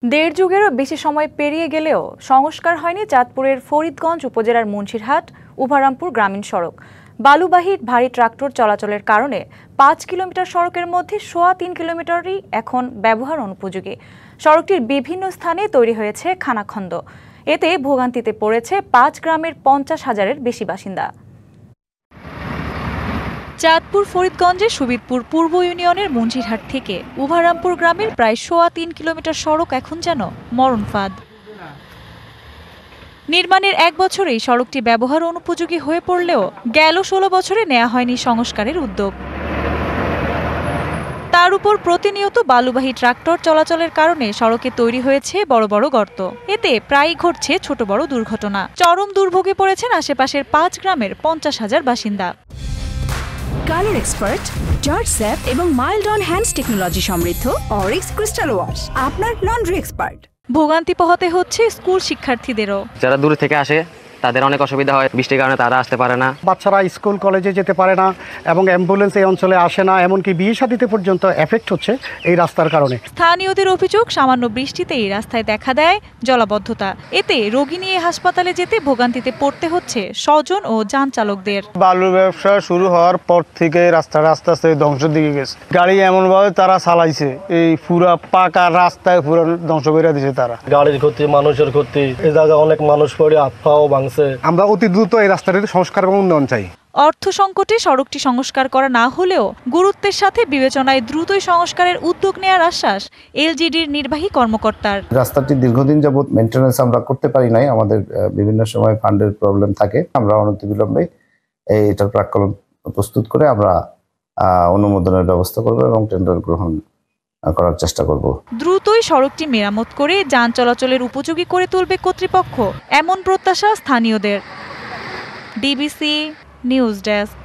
দেড় যুগেরও বেশি সময় পেরিয়ে গেলেও সংস্কার হয়নি চাঁদপুরের ফরিদগঞ্জ উপজেলার মুন্সিরহাট উভারামপুর গ্রামীণ সড়ক। বালুবাহী ভারী ট্রাক্টর চলাচলের কারণে ৫ কিলোমিটার সড়কের মধ্যে ৩.৫ কিলোমিটারই এখন ব্যবহার অনুপযোগী। সড়কটির বিভিন্ন স্থানে তৈরি হয়েছে খানাখন্দ। এতে ভোগান্তিতে পড়েছে ৫ গ্রামের ৫০,০০০-এর বেশি বাসিন্দা। চাঁদপুর ফরিদগঞ্জের সুবিদপুর পূর্ব ইউনিয়নের মুন্সিরহাট থেকে উভারামপুর গ্রামের প্রায় ৩.৫ কিলোমিটার সড়ক এখন যেন মরণ ফাঁদ। নির্মাণের ১ বছরেই সড়কটি ব্যবহার অনুপযোগী হয়ে পড়লেও গেল ১৬ বছরে নেওয়া হয়নি সংস্কারের উদ্যোগ। তার উপর প্রতিনিয়ত বালুবাহী ট্রাক্টর চলাচলের কারণে সড়কে তৈরি হয়েছে বড় বড় গর্ত। এতে প্রায়ই ঘটছে ছোট বড় দুর্ঘটনা। চরম দুর্ভোগে পড়েছেন আশেপাশের ৫ গ্রামের ৫০,০০০ বাসিন্দা। কালার এক্সপার্ট, জর্জ স্যাপ এবং মাইল্ড অন হ্যান্ডস টেকনোলজি সমৃদ্ধ অরিক্স ক্রিস্টাল ওয়াশ আপনার লন্ড্রি এক্সপার্ট। ভোগান্তি পোহাতে হচ্ছে স্কুল শিক্ষার্থীদেরও। যারা দূর থেকে আসে তাদের অনেক অসুবিধা হয়, বৃষ্টির কারণে তারা আসতে পারে না। বাচ্চারা স্কুল কলেজে যেতে পারে না এবং অ্যাম্বুলেন্স এই অঞ্চলে আসে না, এমনকি বিয়ে শাদিতে পর্যন্ত এফেক্ট হচ্ছে এই রাস্তার কারণে। স্থানীয়দের অভিযোগ, সামান্য বৃষ্টিতেই রাস্তায় দেখা দেয় জলাবদ্ধতা। এতে রোগী নিয়ে হাসপাতালে যেতে ভোগান্তিতে পড়তে হচ্ছে স্বজন ও যান চালকদের। বালুর ব্যবসা শুরু হওয়ার পর থেকে রাস্তাটা আস্তে আস্তে ধ্বংসের দিকে গেছে। গাড়ি এমনভাবে তারা চালাইছে, এই পুরা পাকা রাস্তায় পুরো ধ্বংস করে দিয়েছে তারা। গাড়ির ক্ষতি, মানুষের ক্ষতি, এই জায়গায় অনেক মানুষ পড়ে হাত পাও ভাঙছে। আমরা অতি দ্রুত এই রাস্তাটির সংস্কার এবং উন্নয়ন চাই। অর্থ সংকটে সড়কটি সংস্কার করা না হলেও গুরুত্বের সাথে বিবেচনায় দ্রুতই সংস্কারের উদ্যোগ নেওয়ার আশ্বাস এলজিডির নির্বাহী কর্মকর্তার। রাস্তাটি দীর্ঘদিন যাবত মেইনটেনেন্স আমরা করতে পারি নাই, আমাদের বিভিন্ন সময় ফান্ডের প্রবলেম থাকে। আমরা অনতিবিলম্বে এটার প্রাক্কলন প্রস্তুত করে আমরা অনুমোদনের ব্যবস্থা করব এবং টেন্ডার গ্রহণ করার চেষ্টা করব। দ্রুতই সড়কটি মেরামত করে যান চলাচলের উপযোগী করে তুলবে কর্তৃপক্ষ, এমন প্রত্যাশা স্থানীয়দের। DBC news desk.